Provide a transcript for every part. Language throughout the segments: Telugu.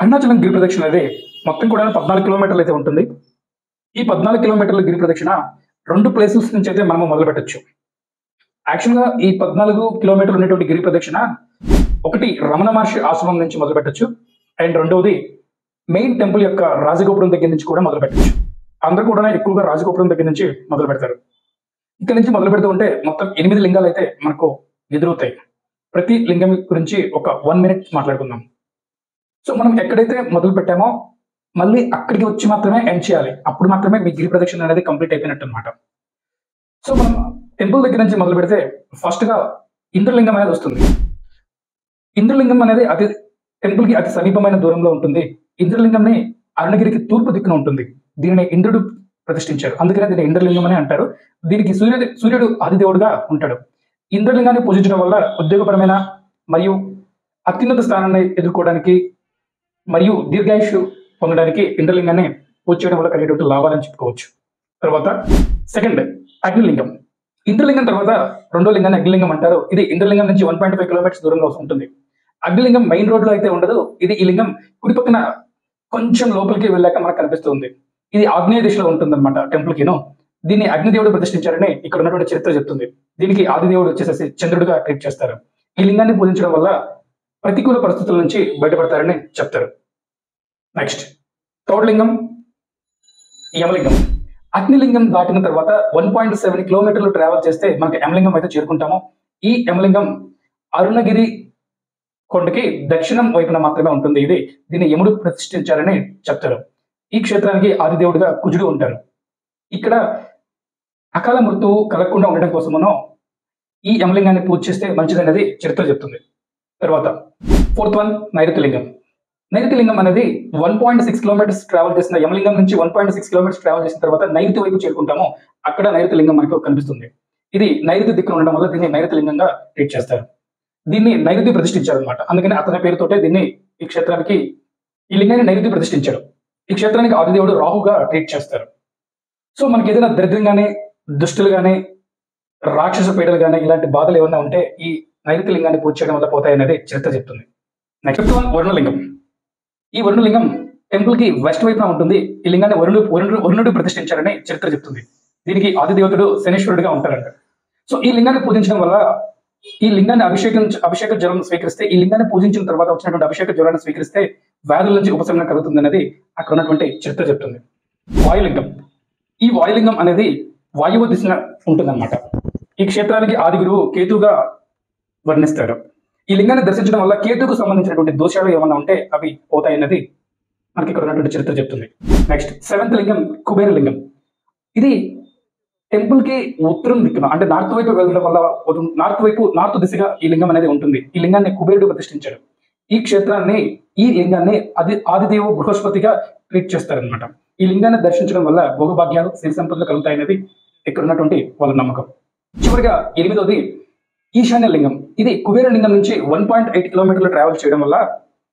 అరుణాచలం గిరి ప్రదక్షిణ అనేది మొత్తం కూడా 14 కిలోమీటర్లు అయితే ఉంటుంది. ఈ 14 కిలోమీటర్ల గిరి ప్రదక్షిణ 2 ప్లేసెస్ నుంచి అయితే మనము మొదలు పెట్టొచ్చు. యాక్చువల్‌గా ఈ 14 కిలోమీటర్లు ఉన్నటువంటి గిరి ప్రదక్షిణ ఒకటి రమణ మహర్షి ఆశ్రమం నుంచి మొదలు పెట్టొచ్చు. అండ్ రెండవది మెయిన్ టెంపుల్ యొక్క రాజగోపురం దగ్గర నుంచి కూడా మొదలు పెట్టొచ్చు. అందరూ కూడా ఎక్కువగా రాజగోపురం దగ్గర నుంచి మొదలు పెడతారు. ఇక్కడ నుంచి మొదలు పెడుతూ ఉంటే మొత్తం 8 లింగాలు అయితే మనకు ఎదురవుతాయి. ప్రతి లింగం గురించి ఒక 1 మినిట్ మాట్లాడుకుందాం. సో మనం ఎక్కడైతే మొదలు పెట్టామో మళ్ళీ అక్కడికి వచ్చి మాత్రమే ఎండ్ చేయాలి. అప్పుడు మాత్రమే మీ గిరి ప్రదక్షిణ అనేది కంప్లీట్ అయిపోయినట్టు అనమాట. సో మనం టెంపుల్ దగ్గర నుంచి మొదలు పెడితే ఫస్ట్ గా ఇంద్రలింగం అనేది వస్తుంది. ఇంద్రలింగం అనేది టెంపుల్ కి అతి సమీపమైన దూరంలో ఉంటుంది. ఇంద్రలింగంని అరుణగిరికి తూర్పు దిక్కున ఉంటుంది. దీనిని ఇంద్రుడు ప్రతిష్ఠించారు, అందుకనే దీన్ని ఇంద్రలింగం అని అంటారు. దీనికి సూర్యుడు ఆదిదేవుడుగా ఉంటాడు. ఇంద్రలింగాన్ని పూజించడం వల్ల ఉద్యోగపరమైన మరియు అత్యున్నత స్థానాన్ని ఎదుర్కోవడానికి మరియు దీర్ఘాయుషు పొందడానికి ఇంద్రలింగాన్ని పూజ చేయడం వల్ల కలిగేటువంటి లాభాలని చెప్పుకోవచ్చు. తర్వాత సెకండ్ అగ్నిలింగం. ఇంద్రలింగం తర్వాత రెండో లింగాన్ని అగ్నిలింగం అంటారు. ఇది ఇంద్రలింగం నుంచి 1.5 కిలోమీటర్స్ దూరంలో ఉంటుంది. అగ్నిలింగం మెయిన్ రోడ్ లో అయితే ఉండదు. ఈ లింగం కుడి పక్కన కొంచెం లోపలికి వెళ్ళాక మనకు కనిపిస్తుంది. ఇది ఆగ్నేయ దిశలో ఉంటుంది అనమాట టెంపుల్ కిను. దీన్ని అగ్నిదేవుడు ప్రతిష్ఠించారని ఇక్కడ ఉన్నటువంటి చరిత్ర చెప్తుంది. దీనికి ఆదిదేవుడు వచ్చేసేసి చంద్రుడిగా ట్రీట్ చేస్తారు. ఈ లింగాన్ని పూజించడం వల్ల ప్రతికూల పరిస్థితుల నుంచి బయటపడతారని చెప్తారు. నెక్స్ట్ థర్డ్ లింగం యమలింగం. అగ్నిలింగం దాటిన తర్వాత 1.7 కిలోమీటర్లు ట్రావెల్ చేస్తే మనకి యమలింగం అయితే చేరుకుంటాము. ఈ యమలింగం అరుణగిరి కొండకి దక్షిణం వైపున మాత్రమే ఉంటుంది. దీన్ని యముడు ప్రతిష్ఠించారని చెప్తారు. ఈ క్షేత్రానికి ఆదిదేవుడిగా కుజుడు ఉంటారు. ఇక్కడ అకాల మృత్యువు కలగకుండా ఉండడం కోసమనో ఈ యమలింగాన్ని పూజ చేస్తే మంచిదనేది చరిత్ర చెప్తుంది. తర్వాత ఫోర్త్ వన్ నైరుతిలింగం. నైరుతిలింగం అనేది 1.6 కిలోమీటర్స్ ట్రావెల్ చేసిన యమలింగం నుంచి 1.6 కిలోమీటర్స్ ట్రావెల్ చేసిన తర్వాత నైరుతి వైపు చేరుకుంటాము. అక్కడ నైరుతిలింగం మనకు కనిపిస్తుంది. ఇది నైరుతి దిక్కున ఉండడం వల్ల దీన్ని నైరుతిలింగంగా ట్రీట్ చేస్తారు. దీన్ని నైరుతి ప్రతిష్ఠించారు అనమాట. అందుకని అతని పేరుతోటే దీన్ని ఈ లింగాన్ని నైరుతి ప్రతిష్ఠించారు. ఈ క్షేత్రానికి ఆదిదేవుడు రాహుగా ట్రీట్ చేస్తారు. సో మనకి ఏదైనా దరిద్రం కానీ దుష్టులు కానీ రాక్షస పీడలు కానీ ఇలాంటి బాధలు ఏమైనా ఉంటే ఈ నైరుతి లింగాన్ని పూజ చేయడం వల్ల పోతాయి అనేది చరిత్ర చెప్తుంది. Next one Varunalingam. ఈ వరుణలింగం టెంపుల్ కి వెస్ట్ వైపున ఉంటుంది. ఈ లింగాన్ని వరుణుడు ప్రతిష్ఠించారని చరిత్ర చెప్తుంది. దీనికి ఆదిదేవతడు శనేశ్వరుడిగా ఉంటారంట. సో ఈ లింగాన్ని పూజించడం వల్ల ఈ లింగాన్ని అభిషేక జ్వరం స్వీకరిస్తే ఈ లింగాన్ని పూజించిన తర్వాత వచ్చినటువంటి అభిషేక జ్వరాన్ని స్వీకరిస్తే వ్యాధుల నుంచి ఉపశమనం కలుగుతుంది అనేది అక్కడ ఉన్నటువంటి చరిత్ర చెప్తుంది. వాయులింగం. ఈ వాయులింగం అనేది వాయువు దిశన ఉంటుందన్నమాట. ఈ క్షేత్రానికి ఆది గురువు కేతుగా వర్ణిస్తాడు. ఈ లింగాన్ని దర్శించడం వల్ల కేతుకు సంబంధించినటువంటి దోషాలు ఏమన్నా ఉంటే అవి పోతాయన్నది మనకి ఇక్కడ ఉన్నటువంటి చరిత్ర చెప్తుంది. నెక్స్ట్ సెవెంత్ లింగం కుబేరలింగం. ఇది టెంపుల్ కి ఉత్తరం దిక్కున అంటే నార్త్ వైపు వెళ్ళడం వల్ల నార్త్ దిశగా ఈ లింగం అనేది ఉంటుంది. ఈ లింగాన్ని కుబేరుడు ప్రతిష్ఠించాడు. ఈ లింగాన్ని ఆదిదేవు బృహస్పతిగా ట్రీట్ చేస్తారనమాట. ఈ లింగాన్ని దర్శించడం వల్ల భోగభాగ్యాలు సిరి సంపదలు కలుగుతాయనేది ఇక్కడ ఉన్నటువంటి వాళ్ళ నమ్మకం. చివరిగా 8వది ఈశాన్య లింగం. ఇది కుబేర లింగం నుంచి 1.8 కిలోమీటర్లు ట్రావెల్ చేయడం వల్ల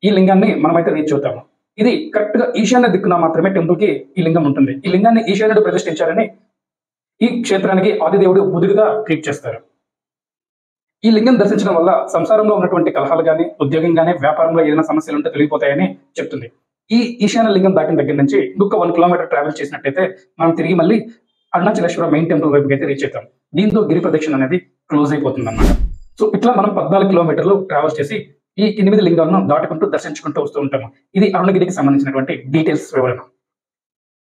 ఈ లింగాన్ని మనమైతే రీచ్ అవుతాము. ఇది కరెక్ట్ గా ఈశాన్య దిక్కున మాత్రమే టెంపుల్ కి ఈ లింగం ఉంటుంది. ఈ లింగాన్ని ఈశాన్యుడు ప్రతిష్ఠించారని ఈ క్షేత్రానికి ఆదిదేవుడు బుధుడిగా ట్రీట్ చేస్తారు. ఈ లింగం దర్శించడం వల్ల సంసారంలో ఉన్నటువంటి కలహాలు కానీ ఉద్యోగం కానీ వ్యాపారంలో ఏదైనా సమస్యలు ఉంటే తొలగిపోతాయని చెప్తుంది. ఈ ఈశాన్య లింగం దాటిన దగ్గర నుంచి ఇంకొక 1 కిలోమీటర్ ట్రావెల్ చేసినట్టయితే మనం తిరిగి మళ్ళీ అరుణాచలేశ్వర మెయిన్ టెంపుల్ వైపుకి అయితే రీచ్ అవుతాం. దీంతో గిరి ప్రదక్షిణ అనేది క్లోజ్ అయిపోతుంది అన్నమాట. సో ఇట్లా మనం 14 కిలోమీటర్లు ట్రావెల్ చేసి ఈ 8 లింగాలను దాటుకుంటూ దర్శించుకుంటూ వస్తూ ఉంటాము. ఇది అరుణగిరికి సంబంధించినటువంటి డీటెయిల్స్ వివరణ.